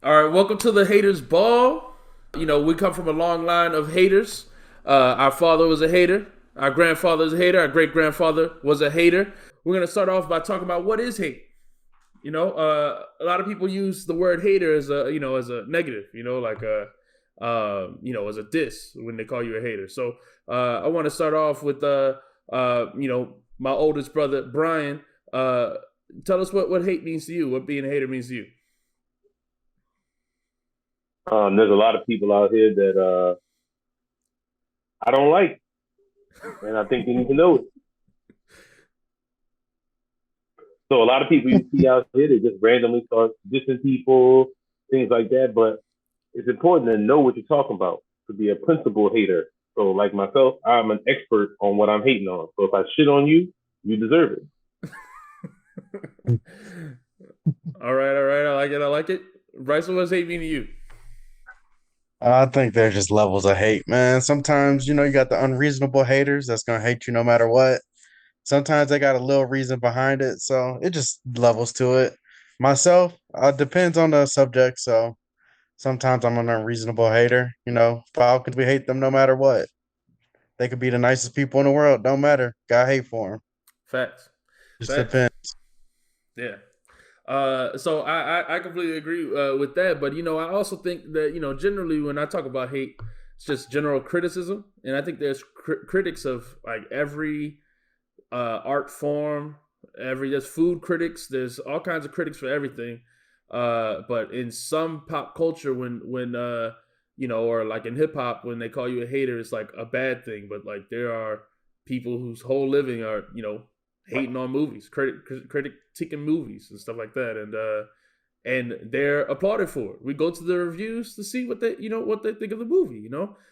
All right, welcome to the Haters Ball. You know, we come from a long line of haters. Our father was a hater. Our grandfather was a hater. Our great grandfather was a hater. We're gonna start off by talking about what is hate. A lot of people use the word hater as a negative. Like as a diss when they call you a hater. So I want to start off with my oldest brother Brian. Tell us what hate means to you. What being a hater means to you. There's a lot of people out here that I don't like, and I think they need to know it. So a lot of people you see out here, they just randomly start dissing people, things like that. But it's important to know what you're talking about to be a principal hater. So like myself, I'm an expert on what I'm hating on. So if I shit on you, you deserve it. All right. I like it. Bryson, what's hate mean to you? I think there's just levels of hate, man. Sometimes, you got the unreasonable haters that's gonna hate you no matter what. Sometimes they got a little reason behind it, so it just levels to it. Myself, depends on the subject, so sometimes I'm an unreasonable hater. How could we hate them no matter what? They could be the nicest people in the world, don't matter. Got hate for them. Facts. Just Facts. depends. Yeah. So I completely agree with that, but I also think that generally when I talk about hate, it's just general criticism, and I think there's critics of like every art form, there's food critics, there's all kinds of critics for everything. But in some pop culture, or like in hip hop, when they call you a hater, it's like a bad thing. But like there are people whose whole living are hating on movies, critiquing movies and stuff like that, and they're applauded for it. We go to the reviews to see what they think of the movie,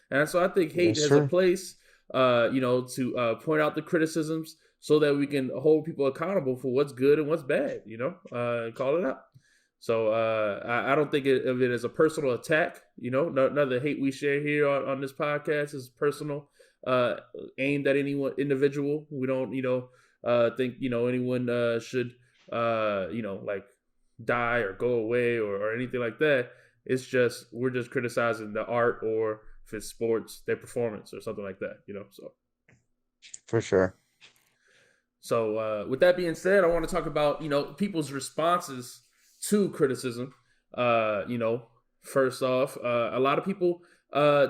and so I think hate That's has a true. place, to point out the criticisms so that we can hold people accountable for what's good and what's bad, and call it out. So I don't think of it as a personal attack. None of the hate we share here on this podcast is personal, uh, aimed at any one individual. We don't, think anyone should, like die or go away or anything like that. It's just we're just criticizing the art or if it's sports, their performance or something like that. For sure. With that being said, I want to talk about people's responses to criticism. First off, a lot of people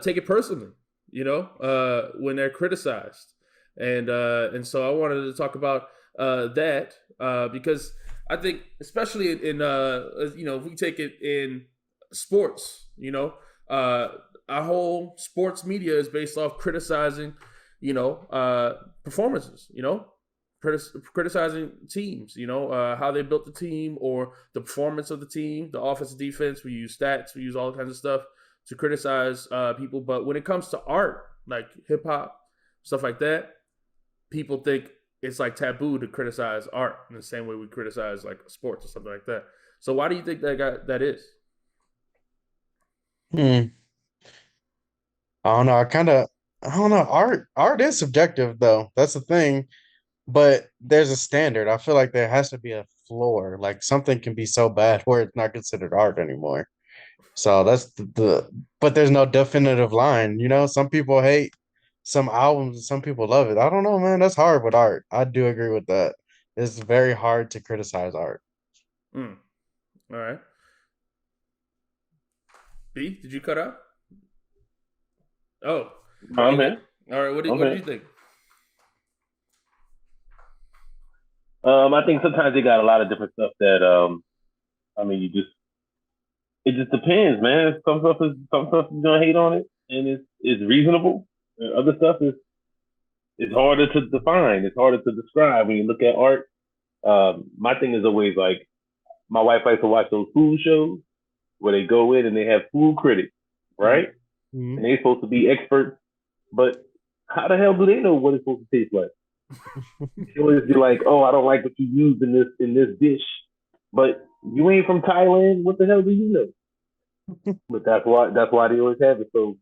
take it personally. When they're criticized, and so I wanted to talk about that because I think, especially if we take it in sports, our whole sports media is based off criticizing, performances, criticizing teams, how they built the team or the performance of the team, the offense and defense. We use stats, we use all kinds of stuff to criticize people. But when it comes to art, like hip hop, stuff like that, people think it's like taboo to criticize art in the same way we criticize like sports or something like that. So why do you think that is? Hmm. I don't know. I don't know. Art is subjective though. That's the thing. But there's a standard. I feel like there has to be a floor. Like something can be so bad where it's not considered art anymore. So that's but there's no definitive line. Some people hate some albums and some people love it. I don't know, man. That's hard with art. I do agree with that. It's very hard to criticize art. Mm, all right. B, did you cut out? Oh, are I'm you good? here. All right. What did I'm what did here. you think? I think sometimes they got a lot of different stuff that I mean, it just depends, man. Some stuff is gonna hate on it, and it's reasonable. And other stuff is harder to define. It's harder to describe when you look at art. My thing is always like my wife likes to watch those food shows where they go in and they have food critics, right? Mhm. And they're supposed to be experts, but how the hell do they know what it's supposed to taste like? They always be like, "Oh, I don't like what you used in this dish," but you ain't from Thailand. What the hell do you know? But that's why they always have it. So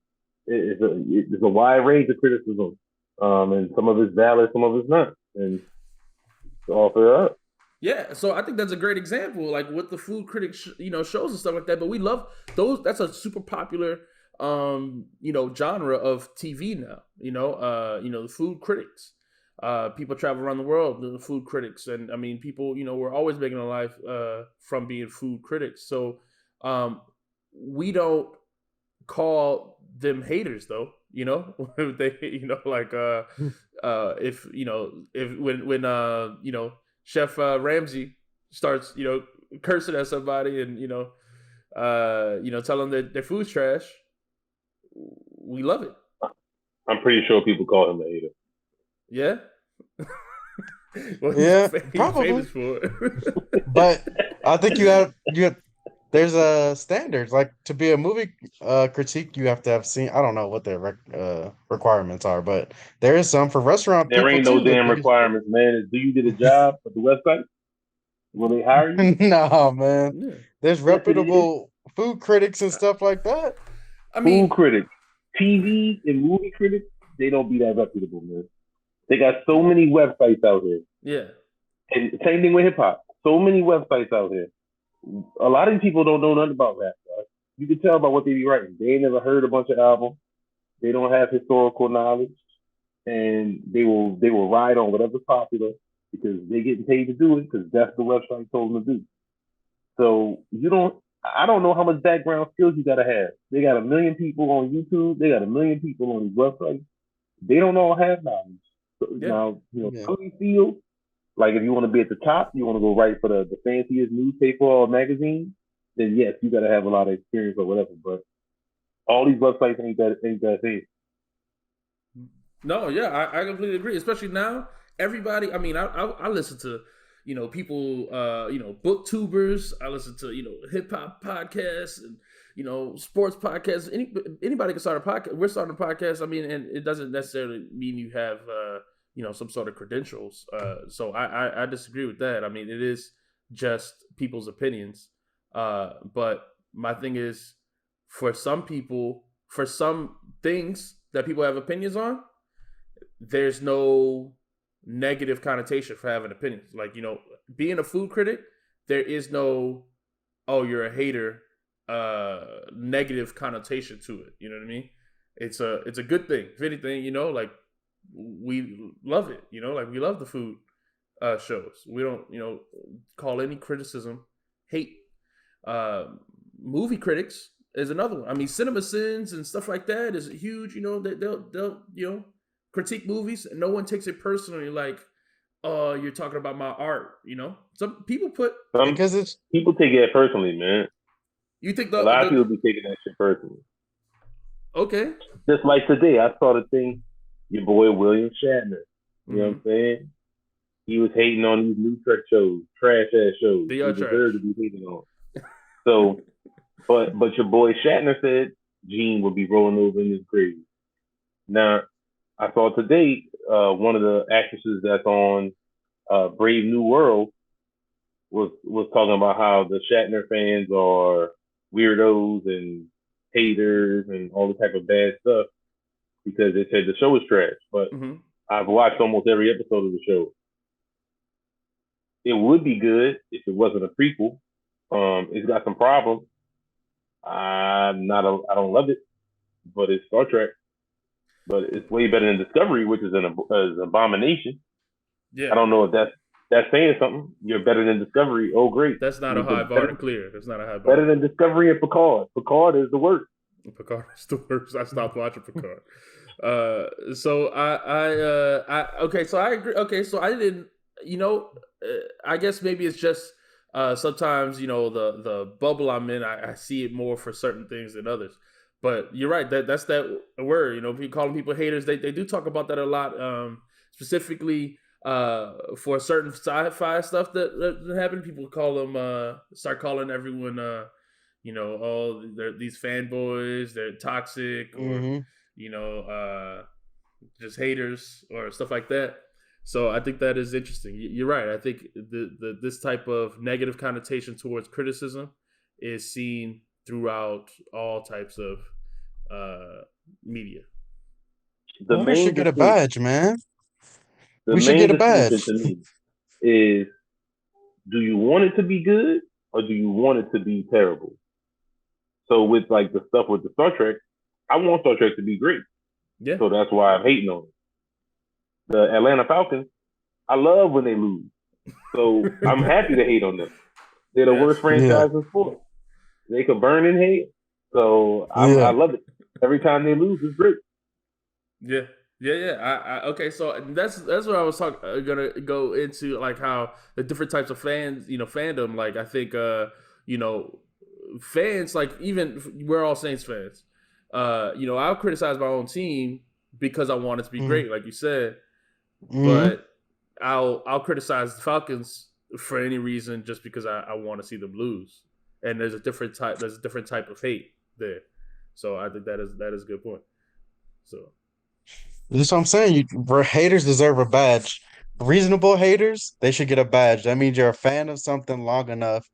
it's a wide range of criticism, and some of it's valid, some of it's not, and it's all fair up. Yeah, so I think that's a great example, like with the food critic, shows and stuff like that. But we love those. That's a super popular, genre of TV now. The food critics. People travel around the world, the food critics, and I mean, people, we're always making a life from being food critics. So, we don't call them haters though. They, like if if when Chef Ramsay starts cursing at somebody and tell them that their food's trash, we love it. I'm pretty sure people call him a hater. Yeah. Well, Yeah, he's probably. famous for it. But I think there's a standards like to be a movie critique. You have to have seen. I don't know what their requirements are, but there is some for restaurant There people ain't no too. damn requirements, man. Do you get a job at the website? Will they hire you? No, man. Yeah. There's Yes, it is. reputable food critics and stuff like that. I Food mean, critics, TV and movie critics, they don't be that reputable, man. They got so many websites out here. yeah, And same thing with hip hop. So many websites out here. A lot of these people don't know nothing about rap, bro. You can tell by what they be writing. They ain't never heard a bunch of albums. They don't have historical knowledge, and they will ride on whatever's popular because they're getting paid to do it because that's the website told them to do. So you don't. I don't know how much background skills you gotta have. They got a million people on YouTube. They got a million people on these websites. They don't all have knowledge. So yeah, now, Yeah. some fields, like if you want to be at the top, you want to go write for the fanciest newspaper or magazine, then yes, you got to have a lot of experience or whatever. But all these websites ain't that thing. no, yeah, I completely agree. Especially now, everybody. I mean, I listen to people, booktubers. I listen to hip hop podcasts and sports podcasts. Anybody can start a podcast. We're starting a podcast. I mean, and it doesn't necessarily mean you have some sort of credentials. So I disagree with that. I mean, it is just people's opinions. But my thing is, for some people, for some things that people have opinions on, there's no negative connotation for having opinions. Like, being a food critic, there is no, oh, you're a hater, negative connotation to it. You know what I mean? It's a good thing. If anything, like, we love it. Like, we love the food shows. We don't, call any criticism hate. Uh, Movie critics is another one. I mean, Cinema Sins and stuff like that is huge. They'll critique movies, and no one takes it personally. Like, oh, you're talking about my art. Some people put. Some Because it's people take it personally, man. You think A the lot of people the be taking that shit personally. okay? Just like today, I saw the thing. Your boy William Shatner. You know what Mm-hmm. I'm saying? He was hating on these new Trek shows, trash ass shows. They He are trash. deserved to be hated on. So, but your boy Shatner said Gene would be rolling over in his grave. Now, I saw today one of the actresses that's on Brave New World was talking about how the Shatner fans are weirdos and haters and all the type of bad stuff because they said the show was trash. But Mm-hmm. I've watched almost every episode of the show. It would be good if it wasn't a prequel. It's got some problems. I don't love it, but it's Star Trek. But it's way better than Discovery, which is an abomination. Yeah, I don't know if that's saying something. You're better than Discovery. Oh, great. that's not a You're high bar to better, clear. That's not a high bar. better than Discovery and Picard. Picard is the worst. Picard is the worst. I stopped watching Picard. So okay. So I agree. Okay, so I didn't. I guess maybe it's just sometimes the bubble I'm in. I see it more for certain things than others. But you're right. That's that word. If you calling people haters, they do talk about that a lot. Specifically for certain sci-fi stuff that happen, people call them start calling everyone oh, they're these fanboys, they're toxic, or hmm you know, uh, just haters or stuff like that. So I think that is interesting. You're right. I think the this type of negative connotation towards criticism is seen throughout all types of media. The we main should get a distinction, badge, man. the We should main get a distinction badge. to me is do you want it to be good or do you want it to be terrible? So with like the stuff with the Star Trek, I want Star Trek to be great. Yeah. So that's why I'm hating on it. The Atlanta Falcons, I love when they lose. So I'm happy to hate on them. They're the worst Yes. Yeah. franchise in sports. They could burn in hate. So I Yeah. love it. Every time they lose, it's great. Yeah. Yeah. Okay. So that's what I was gonna go into, like how the different types of fans, fandom. Like I think, you know, fans, like even we're all Saints fans. I'll criticize my own team because I want it to be Mm-hmm. great, like you said. Mm-hmm. But I'll criticize the Falcons for any reason just because I want to see them lose. And there's a different type of hate there. So I think that is a good point. So That's what I'm saying. Haters deserve a badge. Reasonable haters, they should get a badge. That means you're a fan of something long enough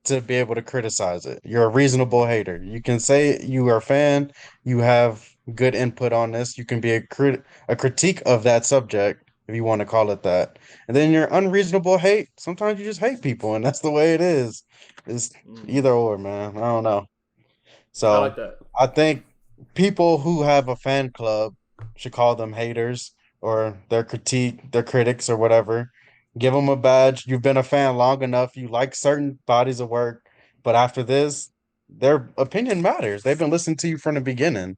to be able to criticize it. You're a reasonable hater. You can say you are a fan, you have good input on this. You can be a critique of that subject, if you want to call it that. And then your unreasonable hate, sometimes you just hate people, and that's the way it is. It's mm, either or, man. I don't know. I like So that. I think people who have a fan club should call them haters or their critics or whatever. Give them a badge. You've been a fan long enough. You like certain bodies of work, but after this, their opinion matters. They've been listening to you from the beginning.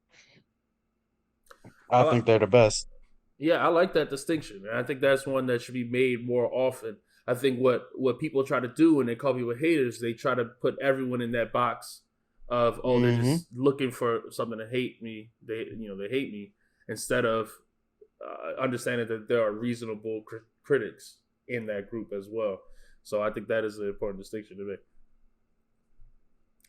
I I like think they're the best. Yeah, I like that distinction. And I think that's one that should be made more often. I think what people try to do when they call people haters, they try to put everyone in that box of, oh, they're Hmm. just looking for something to hate me. They hate me, instead of understanding that there are reasonable critics in that group as well. So I think that is an important distinction to make.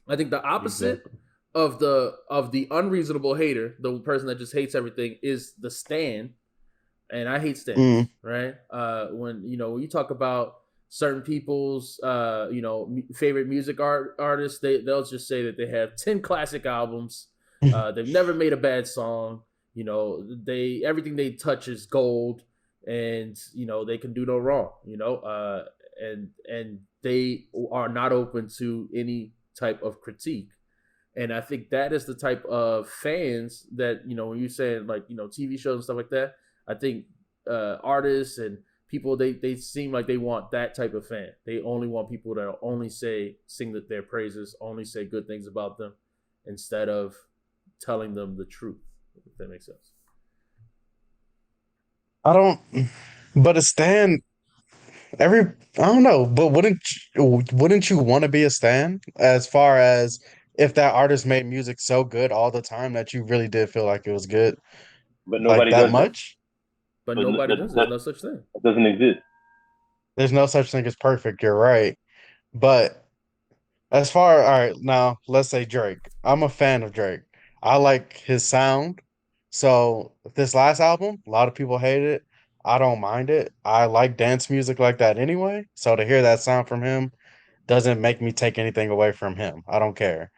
I think the opposite Exactly. of the unreasonable hater, the person that just hates everything, is the stan. And I hate stands, Mm. right? When you talk about certain people's favorite music artists, they'll just say that they have 10 classic albums. They've never made a bad song. They everything they touch is gold, and they can do no wrong. And they are not open to any type of critique. And I think that is the type of fans that, when you're saying, like, TV shows and stuff like that, I think artists and people, they seem like they want that type of fan. They only want people that only sing their praises, only say good things about them, instead of telling them the truth. If that makes sense. I don't, but a stan, every, I don't know, but wouldn't you want to be a stan as far as if that artist made music so good all the time that you really did feel like it was good, But like nobody that does that. much? But But nobody does. There's no such thing. that doesn't exist. There's no such thing as perfect, you're right. But as far, all right, now let's say Drake. I'm a fan of Drake. I like his sound. So this last album, a lot of people hate it. I don't mind it. I like dance music like that anyway. So to hear that sound from him doesn't make me take anything away from him. I don't care.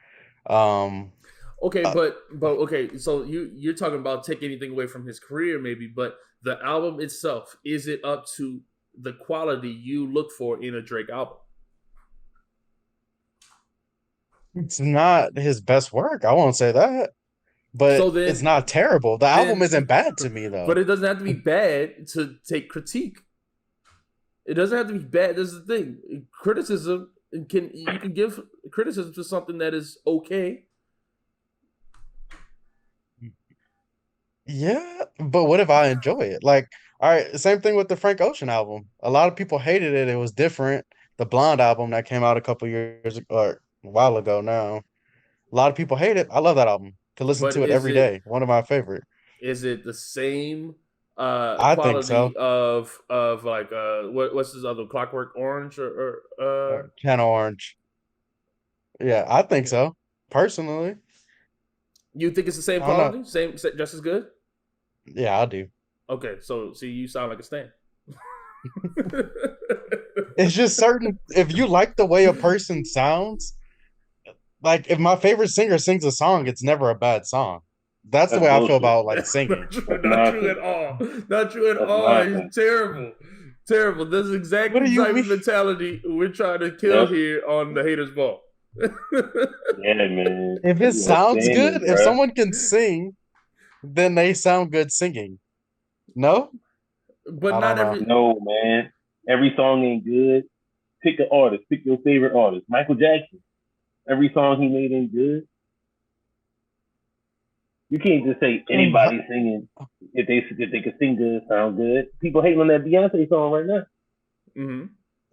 Um, Okay, uh, but okay. So you're talking about take anything away from his career, maybe, but the album itself, is it up to the quality you look for in a Drake album? it's not his best work. I won't say that, but So it's then not terrible. The album then isn't bad to me though. but it doesn't have to be bad to take critique. It doesn't have to be bad. This is the thing. Criticism can you can give criticism to something that is okay. Yeah, but what if I enjoy it? Like, all right, same thing with the Frank Ocean album. A lot of people hated it. It was different. The Blonde album that came out a couple years or a while ago now. A lot of people hate it. I love that album. Could listen But to it is every it day. One of my favorite. is it the same I think so. quality of like what's his other Clockwork Orange or Channel Orange. Yeah, I think so. Personally, you think it's the same I don't know. quality, same just as good? Yeah, I do. Okay, so see, you sound like a stan. It's just certain. If you like the way a person sounds, like if my favorite singer sings a song, it's never a bad song. That's the That's way I feel bullshit. about like singing. Not true. That's Not true at nonsense. all. Not true at That's all. He's nonsense. terrible. Terrible. This is exactly What do the you type mean? of mentality we're trying to kill here on the Haters Ball. Yeah, man. If it You sounds outstanding, good, if bro. someone can sing, then they sound good singing. No? But I don't not know. every. No, man. Every song ain't good. Pick an artist. Pick your favorite artist. Michael Jackson. Every song he made ain't good. You can't just say Mm, anybody singing if they can sing good, sound good. People hating on that Beyonce song right now. Mm-hmm.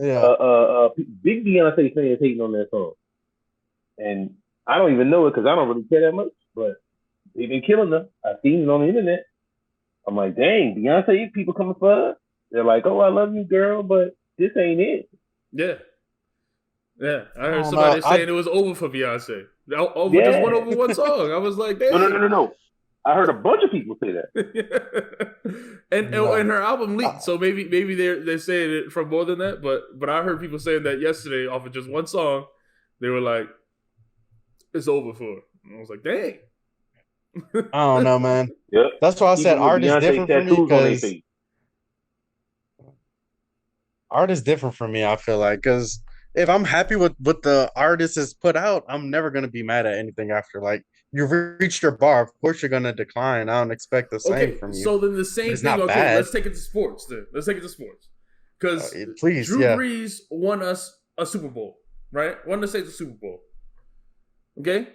Yeah. Big Beyonce fans hating on that song, and I don't even know it because I don't really care that much. But they've been killing her. I've seen it on the internet. I'm like, dang, Beyonce, people coming for her. They're like, oh, I love you, girl, but this ain't it. Yeah. Yeah. I I heard don't know. somebody saying it was over for Beyonce. Over just Yeah. one over one song. I was like, No, dang. no, no, no. I heard a bunch of people say that. And No. her album leaked, Uh, so maybe they're saying it from more than that. But I heard people saying that yesterday off of just one song. They were like, it's over for her. And I was like, dang. I don't know, man. Yep. That's why I said People with art is Beyonce different for me tattoos on their because face. art is different for me. I feel like because if I'm happy with what the artist has put out, I'm never gonna be mad at anything after. Like you've reached your bar, of course you're gonna decline. I don't expect the same Okay, from you, so then the but same it's thing. not Okay, bad. let's take it to sports. Then let's take it to sports because Please, Drew yeah. Brees won us a Super Bowl, right? Won the States a Super Bowl. Okay,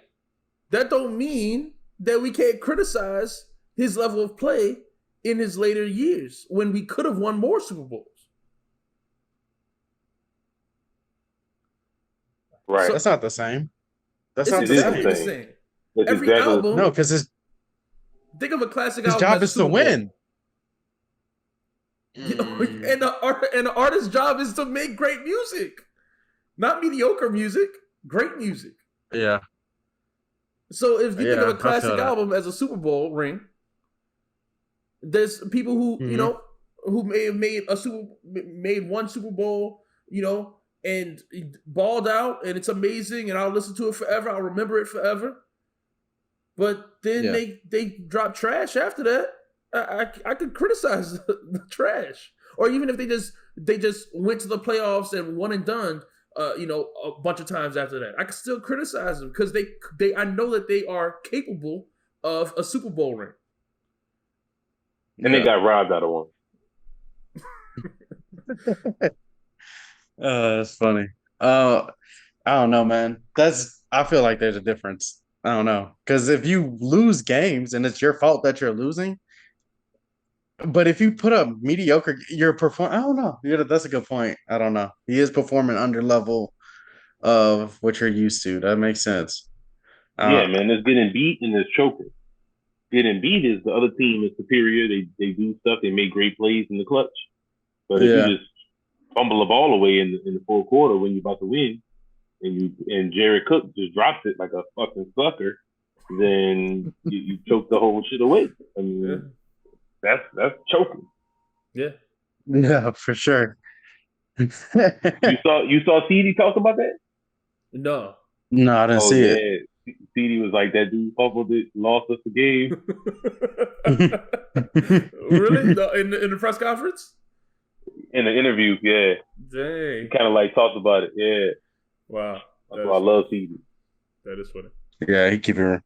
that don't mean that we can't criticize his level of play in his later years when we could have won more Super Bowls. Right. So That's not the same. That's it's not It the is the exactly same. the same. same. That's Every exactly the No, album, same. because think of a classic his album job as a is to Super Bowl. win. You know, and the artist's job is to make great music, not mediocre music, great music. Yeah, So if you think of a yeah, I feel classic that. album as a Super Bowl ring, there's people who Hmm. who may have made one Super Bowl, and balled out, and it's amazing, and I'll listen to it forever. I'll remember it forever. But then Yeah, they drop trash after that. I could criticize the trash, or even if they just went to the playoffs and won and done, a bunch of times after that. I could still criticize them because they I know that they are capable of a Super Bowl ring. And they yeah. got robbed out of one. That's funny. Uh, I don't know, man. I feel like there's a difference. I don't know. Because if you lose games and it's your fault that you're losing, but if you put up mediocre, you're perform. I don't know. That's a good point. I don't know. He is performing under level of what you're used to. That makes sense. Yeah, Uh, man. There's getting beat and there's choking. Getting beat is the other team is superior. They do stuff. They make great plays in the clutch. But if yeah, you just fumble the ball away in the fourth quarter when you're about to win, and Jared Cook just drops it like a fucking sucker, then you choke the whole shit away. I Yeah, mean, that's choking. yeah. yeah, for sure. You saw CD talk about that? No. No, I didn't Oh see it. yeah, CD was like that dude fumbled it, lost us the game Really? No, in the press conference? in the interview. Yeah, he Dang. kind of like talked about it. Yeah, Wow. that's why I love CD. That is funny. Yeah, he keep it